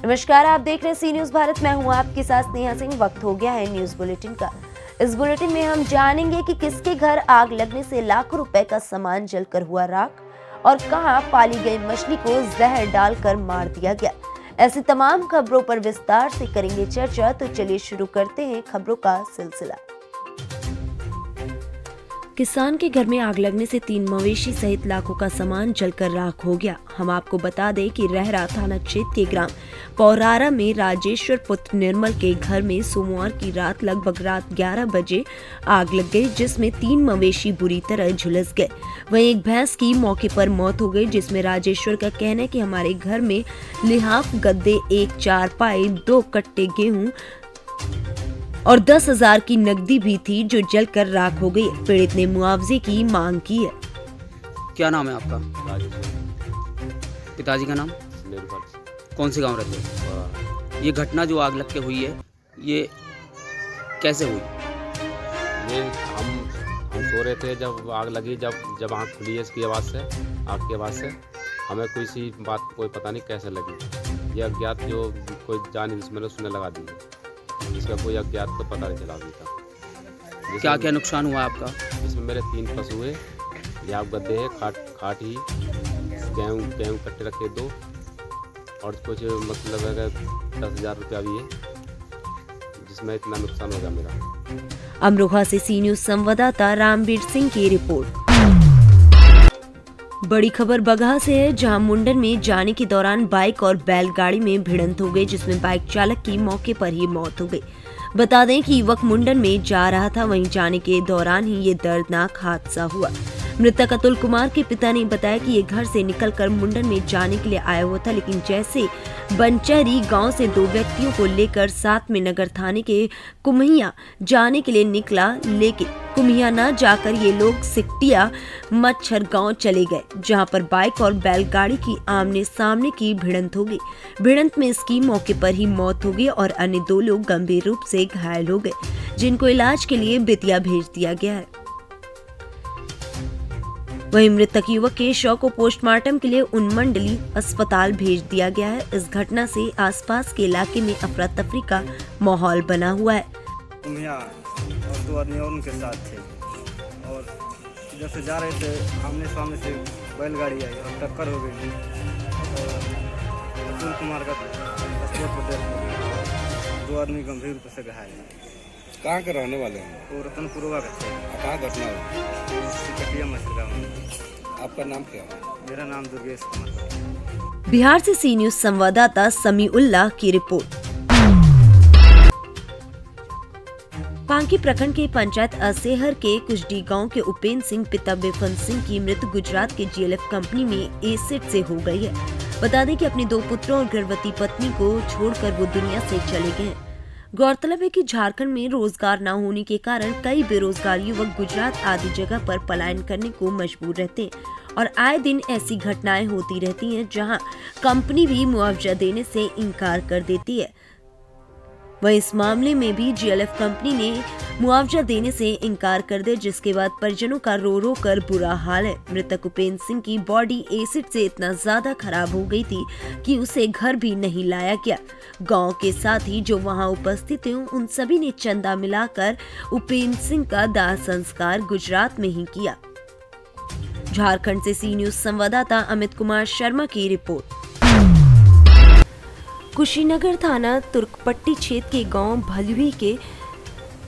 नमस्कार, आप देख रहे हैं सी न्यूज भारत। मैं हूं आपके साथ स्नेहा सिंह। वक्त हो गया है न्यूज बुलेटिन का। इस बुलेटिन में हम जानेंगे कि किसके घर आग लगने से लाखों रुपए का सामान जलकर हुआ राख और कहां पाली गई मछली को जहर डालकर मार दिया गया। ऐसी तमाम खबरों पर विस्तार से करेंगे चर्चा। तो चलिए शुरू करते हैं खबरों का सिलसिला। किसान के घर में आग लगने से 3 मवेशी सहित लाखों का सामान जलकर राख हो गया। हम आपको बता दें कि रहरा थाना क्षेत्र के ग्राम पौरारा में राजेश्वर पुत्र निर्मल के घर में सोमवार की रात लगभग रात 11 बजे आग लग गई, जिसमें 3 मवेशी बुरी तरह झुलस गए। वहीं एक भैंस की मौके पर मौत हो गई, जिसमें राजेश्वर का कहना है कि हमारे घर में लिहाफ गद्दे, 1 चारपाई, 2 कट्टे गेहूं और 10,000 की नकदी भी थी, जो जलकर राख हो गई। पीड़ित ने मुआवजे की मांग की है। क्या नाम है आपका? पिताजी का नाम? कौन से गांव रहते हैं? ये घटना जो आग लग के हुई है, ये कैसे हुई? ये हम सो रहे थे, जब आग लगी, जब आँख खुली है इसकी आवाज़ से, आग की आवाज़ से हमें कोई सी बात कोई पता नहीं कैसे लगी। ये अज्ञात जो कोई जानी दुश्मन उसने लगा दी, इसका कोई अज्ञात तो पता नहीं चला अभी तक। क्या क्या नुकसान हुआ आपका? इसमें मेरे 3 पशु हुए, लिहाफ गद्दे है, खाट ही, गेहूँ कट्टे रखे 2 और कुछ मतलब है 10,000 रुपया भी है, जिसमें इतना नुकसान हो गया मेरा। अमरोहा से सी न्यूज संवाददाता रामवीर सिंह की रिपोर्ट। बड़ी खबर बगहा से है, जहां मुंडन में जाने के दौरान बाइक और बैलगाड़ी में भिड़ंत हो गई, जिसमें बाइक चालक की मौके पर ही मौत हो गई। बता दें कि युवक मुंडन में जा रहा था, वहीं जाने के दौरान ही ये दर्दनाक हादसा हुआ। मृतक अतुल कुमार के पिता ने बताया कि ये घर से निकलकर मुंडन में जाने के लिए आया हुआ था, लेकिन जैसे बंचरी गांव से 2 व्यक्तियों को लेकर साथ में नगर थाने के कुम्हिया जाने के लिए निकला, लेकिन कुम्हिया न जाकर ये लोग सिकटिया मच्छर गांव चले गए, जहां पर बाइक और बैलगाड़ी की आमने सामने की भिड़ंत हो गई। भिड़ंत में इसकी मौके पर ही मौत हो गई और अन्य 2 लोग गंभीर रूप से घायल हो गए, जिनको इलाज के लिए बेतिया भेज दिया गया है। वहीं मृतक युवक के शव को पोस्टमार्टम के लिए उन्मंडली अस्पताल भेज दिया गया है। इस घटना से आसपास के इलाके में अफरा तफरी का माहौल बना हुआ है। और 2 आदमी और उनके साथ थे और इधर से जा रहे थे, आमने सामने से बैलगाड़ी आई और टक्कर हो गई और अतुल कुमार का स्पॉट पर डेथ हो गई। 2 आदमी गंभीर रूप से घायल हैं। कहाँ के रहने वाले हैं? वो रतनपुरवा का थे। कहाँ घटना हुई? सिकटिया मछली गाँव में। आपका नाम क्या है? मेरा नाम दुर्गेश कुमार। बिहार से सी न्यूज संवाददाता समीउल्लाह की रिपोर्ट। पांकी प्रखंड के पंचायत असेहर के कुजडी गांव के उपेंद्र सिंह पिता बेफन सिंह की मृत्यु गुजरात के GLF कंपनी में एसिड से हो गई है। बता दें कि अपने 2 पुत्रों और गर्भवती पत्नी को छोड़कर वो दुनिया से चले गए हैं। गौरतलब है कि झारखंड में रोजगार न होने के कारण कई बेरोजगार युवक गुजरात आदि जगह पर पलायन करने को मजबूर रहते हैं और आए दिन ऐसी घटनाएं होती रहती हैं, जहां कंपनी भी मुआवजा देने से इनकार कर देती है। वहीं इस मामले में भी GLF कंपनी ने मुआवजा देने से इनकार कर दिया, जिसके बाद परिजनों का रो रो कर बुरा हाल है। मृतक उपेंद्र सिंह की बॉडी एसिड से इतना ज्यादा खराब हो गई थी कि उसे घर भी नहीं लाया गया। गांव के साथ ही जो वहां उपस्थित थे, उन सभी ने चंदा मिलाकर उपेंद्र सिंह का दाह संस्कार गुजरात में ही किया। झारखंड से सी न्यूज संवाददाता अमित कुमार शर्मा की रिपोर्ट। कुशीनगर थाना तुर्कपट्टी क्षेत्र के गांव भलवी के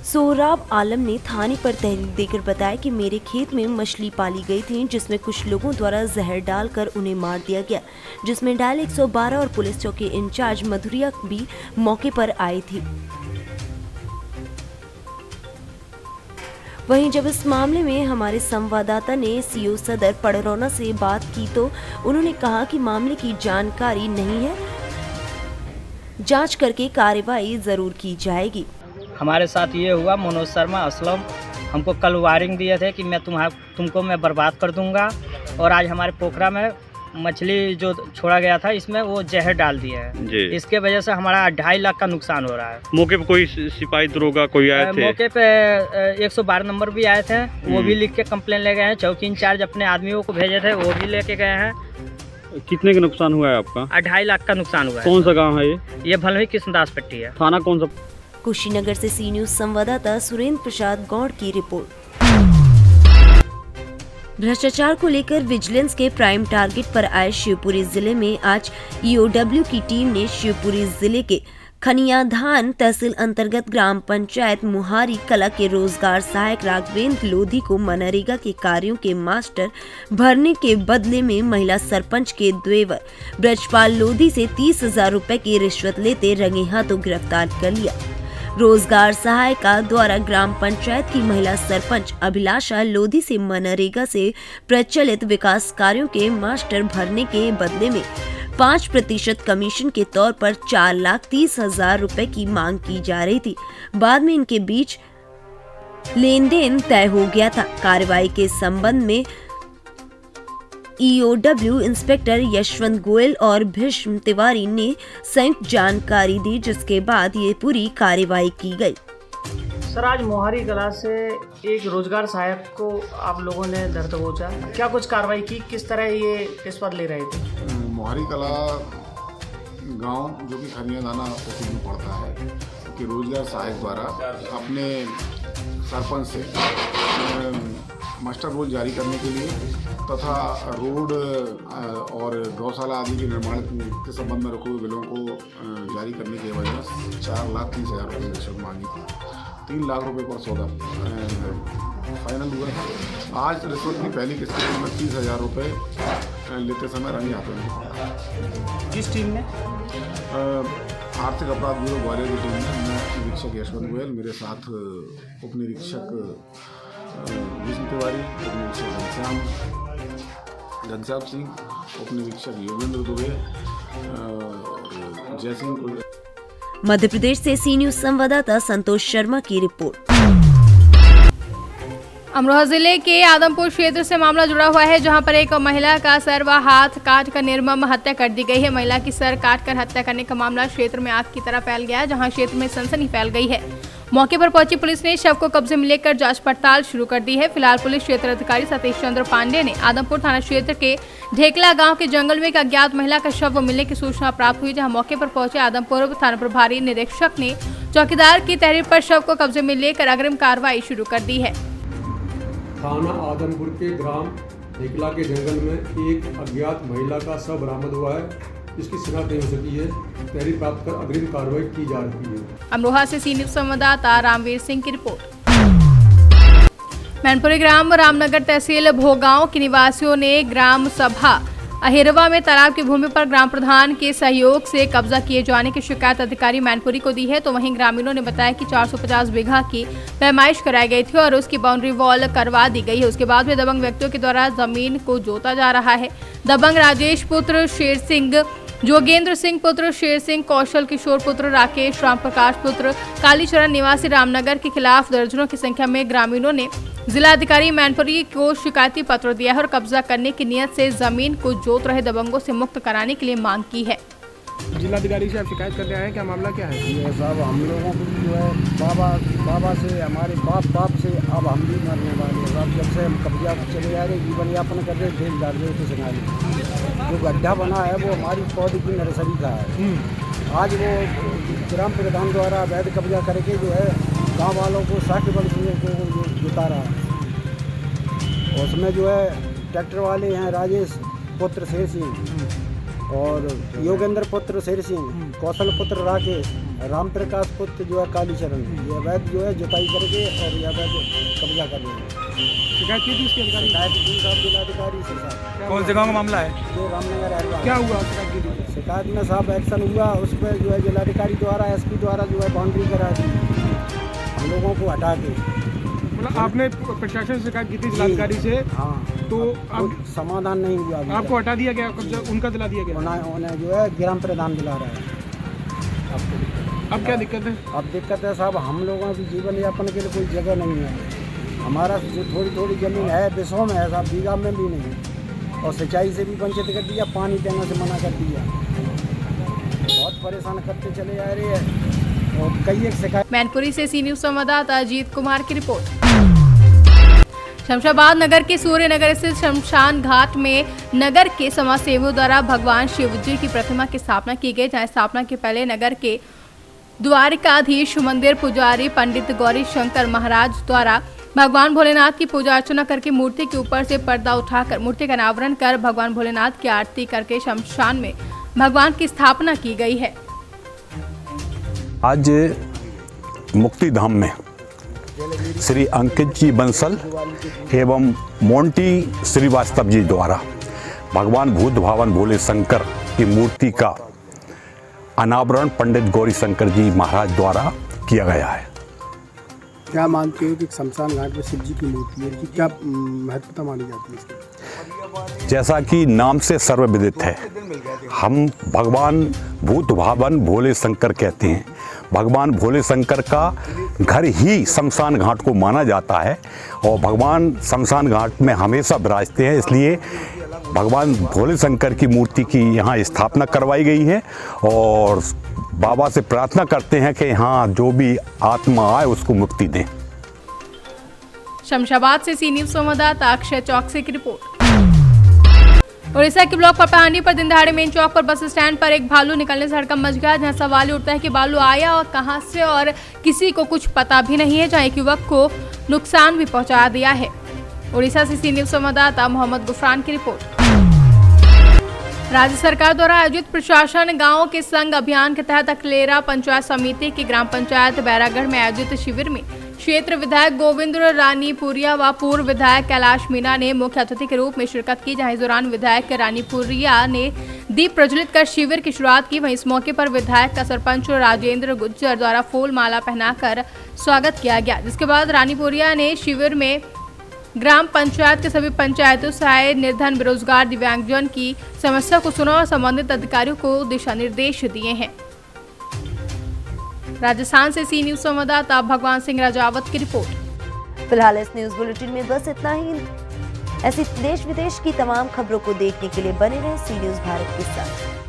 सोहराब आलम ने थाने पर तहरीर देकर बताया कि मेरे खेत में मछली पाली गई थी, जिसमें कुछ लोगों द्वारा जहर डालकर उन्हें मार दिया गया, जिसमें डायल 112 और पुलिस चौकी इंचार्ज मधुरिया भी मौके पर आई थी। वहीं जब इस मामले में हमारे संवाददाता ने CO सदर पड़रौना से बात की, तो उन्होंने कहा कि मामले की जानकारी नहीं है, जांच करके कार्रवाई जरूर की जाएगी। हमारे साथ ये हुआ, मनोज शर्मा असलम हमको कल वार्निंग दिए थे कि मैं तुमको मैं बर्बाद कर दूंगा, और आज हमारे पोखरा में मछली जो छोड़ा गया था इसमें वो जहर डाल दिया है। इसके वजह से हमारा 2.5 लाख का नुकसान हो रहा है। मौके पे कोई सिपाही दरोगा कोई आए थे? मौके पे 112 नंबर भी आए थे, वो भी लिख के कंप्लेन ले गए हैं। चौकी इंचार्ज अपने आदमियों को भेजे थे, वो भी लेके गए हैं। कितने का नुकसान हुआ है आपका? 2.5 लाख का नुकसान हुआ है। कौन सा गांव है ये? ये भलुई कृष्णदास पट्टी है। थाना कौन सा? कुशीनगर से सी न्यूज संवाददाता सुरेंद्र प्रसाद गौड़ की रिपोर्ट। भ्रष्टाचार को लेकर विजिलेंस के प्राइम टारगेट पर आए शिवपुरी जिले में आज ईओडब्ल्यू की टीम ने शिवपुरी जिले के खनियाधान तहसील अंतर्गत ग्राम पंचायत मुहारी कला के रोजगार सहायक राघवेंद्र लोधी को मनरेगा के कार्यों के मास्टर भरने के बदले में महिला सरपंच के देवर ब्रजपाल लोधी से 30,000 रुपए की रिश्वत लेते रंगे हाथों गिरफ्तार कर लिया। रोजगार सहायिका द्वारा ग्राम पंचायत की महिला सरपंच अभिलाषा लोधी से मनरेगा से प्रचलित विकास कार्यों के मास्टर भरने के बदले में 5% कमीशन के तौर पर 4,30,000 रुपए की मांग की जा रही थी। बाद में इनके बीच लेन देन तय हो गया था। कार्रवाई के संबंध में ईओडब्ल्यू इंस्पेक्टर यशवंत गोयल और भीष्म तिवारी ने संयुक्त जानकारी दी, जिसके बाद ये पूरी कार्रवाई की गई। सर, आज मोहारी कला से एक रोजगार सहायक को आप लोगों ने धर दबोचा, क्या कुछ कार्रवाई की, किस तरह ये रिश्वत ले रहे थे? मोहारी कला गांव जो कि खनियाधाना तहसील में पड़ता है कि रोजगार सहायक द्वारा अपने सरपंच से मास्टर रोल जारी करने के लिए तथा रोड और गौशाला आदि के निर्माण के संबंध में रखे हुए बिलों को जारी करने के वजह 4,30,000 रुपये रिश्वत मांगी थी। 3 लाख रुपये पर सौदा फाइनल हुआ है। आज रिश्वत की पहली किस्त में 30,000 रुपये लेते समय रंगे हाथों में पकड़ा। किस टीम ने? आर्थिक अपराध ब्यूरो ग्वालियर की टीम में मैं निरीक्षक यशवंत गोयल, मेरे साथ उप निरीक्षक भीष्म तिवारी, उप निरीक्षक घनश्याम सिंह, उप निरीक्षक योगेंद्र दुबे, जय सिंह। मध्य प्रदेश से सी न्यूज संवाददाता संतोष शर्मा की रिपोर्ट। अमरोहा जिले के आदमपुर क्षेत्र से मामला जुड़ा हुआ है, जहां पर एक महिला का सर व हाथ काट कर निर्मम हत्या कर दी गई है। महिला की सर काट कर हत्या करने का मामला क्षेत्र में आग की तरह फैल गया है, जहां क्षेत्र में सनसनी फैल गई है। मौके पर पहुंची पुलिस ने शव को कब्जे में लेकर जांच पड़ताल शुरू कर दी है। फिलहाल पुलिस क्षेत्र अधिकारी सतीश चंद्र पांडे ने आदमपुर थाना क्षेत्र के ढेकला गांव के जंगल में एक अज्ञात महिला का शव मिलने की सूचना प्राप्त हुई, जहां मौके पर पहुंचे आदमपुर थाना प्रभारी निरीक्षक ने चौकीदार की तहरीर पर शव को कब्जे में लेकर अग्रिम कार्रवाई शुरू कर दी है। थाना आदमपुर के ग्राम ढेकला के जंगल में एक अज्ञात महिला का शव बरामद हुआ है, जिसकी शिनाख्त नहीं हो सकी है। तहरीर प्राप्त कर अग्रिम कार्रवाई की जा रही है। अमरोहा से सी न्यूज संवाददाता रामवीर सिंह की रिपोर्ट। मैनपुरी ग्राम रामनगर तहसील भोगांव के निवासियों ने ग्राम सभा अहिरवा में तालाब की भूमि पर ग्राम प्रधान के सहयोग से कब्जा किए जाने की शिकायत अधिकारी मैनपुरी को दी है। तो वहीं ग्रामीणों ने बताया कि 450 बीघा की पैमाइश कराई गई थी और उसकी बाउंड्री वॉल करवा दी गई है। उसके बाद में दबंग व्यक्तियों के द्वारा जमीन को जोता जा रहा है। दबंग राजेश पुत्र शेर सिंह, जोगेंद्र सिंह पुत्र शेर सिंह, कौशल किशोर पुत्र राकेश, राम प्रकाश पुत्र कालीचरण निवासी रामनगर के खिलाफ दर्जनों की संख्या में ग्रामीणों ने जिलाधिकारी मैनपुरी को शिकायती पत्र दिया है और कब्जा करने की नियत से जमीन को जोत रहे दबंगों से मुक्त कराने के लिए मांग की है। जिलाधिकारी से आप शिकायत करने आए, क्या मामला क्या है? ये साहब हम लोगों को जो है बाबा से, हमारे बाप से अब हम भी मरने वाले हैं साहब। जब से हम कब्जा चले जा रहे, जीवन यापन कर रहे, जेल डाल रहे थे संगाली। जो गड्ढा बना है वो हमारी पौधे की नर्सरी का है। आज वो ग्राम प्रधान द्वारा अवैध कब्जा करके जो है गाँव वालों को 60 वर्षों को जुटा रहा है। और उसमें जो है ट्रैक्टर वाले हैं राजेश पुत्र शेर सिंह और योगेंद्र पुत्र शेर सिंह, कौशल पुत्र राकेश, राम प्रकाश पुत्र जो है कालीचरण, ये अवैध जो है जुताई करके और ये अवैध कब्जा कर रहे हैं। शिकायत की थी उसके अधिकारी? शिकायत की साहब जिलाधिकारी से साहब। कौन से गाँव का मामला है? ये रामनगर अहिरवा। क्या हुआ शिकायत की थी? शिकायत में साहब एक्शन हुआ, उस पर जो है जिलाधिकारी द्वारा एसपी द्वारा जो है बाउंड्री करा दी हम लोगों को हटा के। मतलब आपने प्रशासन से शिकायत की थी जिलाधिकारी से? हाँ। तो अब समाधान नहीं हुआ। आपको हटा दिया गया, कब्जा उनका दिला दिया गया? उन्हें जो है ग्राम प्रधान दिला रहा है। अब क्या दिक्कत है? अब दिक्कत है साहब, हम लोगों की जीवन यापन के लिए कोई जगह नहीं है। हमारा जो थोड़ी ज़मीन है विषयों में है साहब, बीघा में भी नहीं। और सिंचाई से भी वंचित कर दिया, पानी देने से मना कर दिया। बहुत परेशान करते चले जा रहे हैं और कई एक शिकायत। मैनपुरी से सी न्यूज संवाददाता अजीत कुमार की रिपोर्ट। शमशाबाद नगर के सूर्य नगर स्थित शमशान घाट में नगर के समाजसेवियों द्वारा भगवान शिव जी की प्रतिमा की स्थापना की गई, जहां स्थापना के पहले नगर के द्वारिकाधीश मंदिर पुजारी पंडित गौरी शंकर महाराज द्वारा भगवान भोलेनाथ की पूजा अर्चना करके मूर्ति के ऊपर से पर्दा उठाकर मूर्ति का अनावरण कर भगवान भोलेनाथ की आरती करके शमशान में भगवान की स्थापना की गई है। आज मुक्तिधाम में श्री अंकित जी बंसल एवं मोंटी श्रीवास्तव जी द्वारा भगवान भूत भावन भोले शंकर की मूर्ति का अनावरण पंडित गौरी शंकर जी महाराज द्वारा किया गया है। क्या मानते हो कि शमशान घाट में शिव जी की मूर्ति है कि क्या महत्वता मानी जाती है इसकी? जैसा कि नाम से सर्वविदित है, हम भगवान भूत भावन भोले शंकर कहते हैं। भगवान भोले शंकर का घर ही शमशान घाट को माना जाता है और भगवान शमशान घाट में हमेशा विराजते हैं, इसलिए भगवान भोले शंकर की मूर्ति की यहाँ स्थापना करवाई गई है और बाबा से प्रार्थना करते हैं कि यहाँ जो भी आत्मा आए उसको मुक्ति दें। शमशाबाद से सी न्यूज़ संवाददाता अक्षय चौकसी की रिपोर्ट। उड़ीसा के ब्लॉक पपाहांडी पर दिन दहाड़े मेन चौक पर बस स्टैंड पर एक भालू निकलने से हड़कंप मच गया, जहां सवाल उठता है कि भालू आया और कहां से और किसी को कुछ पता भी नहीं है, जहां एक युवक को नुकसान भी पहुंचा दिया है। उड़ीसा से सी न्यूज़ संवाददाता मोहम्मद गुफरान की रिपोर्ट। राज्य सरकार द्वारा आयोजित प्रशासन गांव के संग अभियान के तहत अकलेरा पंचायत समिति की ग्राम पंचायत बैरागढ़ में आयोजित शिविर में क्षेत्र विधायक गोविंद रानीपुरिया व पूर्व विधायक कैलाश मीणा ने मुख्य अतिथि के रूप में शिरकत की, जहां इस दौरान विधायक रानीपुरिया ने दीप प्रज्वलित कर शिविर की शुरुआत की। वहीं इस मौके पर विधायक का सरपंच राजेंद्र गुज्जर द्वारा फूल माला पहनाकर स्वागत किया गया, जिसके बाद रानीपुरिया ने शिविर में ग्राम पंचायत के सभी पंचायतों से आए निर्धन बेरोजगार दिव्यांगजन की समस्या को सुना और संबंधित अधिकारियों को दिशा निर्देश दिए हैं। राजस्थान से सी न्यूज़ संवाददाता भगवान सिंह राजावत की रिपोर्ट। फिलहाल इस न्यूज बुलेटिन में बस इतना ही। ऐसी देश विदेश की तमाम खबरों को देखने के लिए बने रहें सी न्यूज़ भारत के साथ।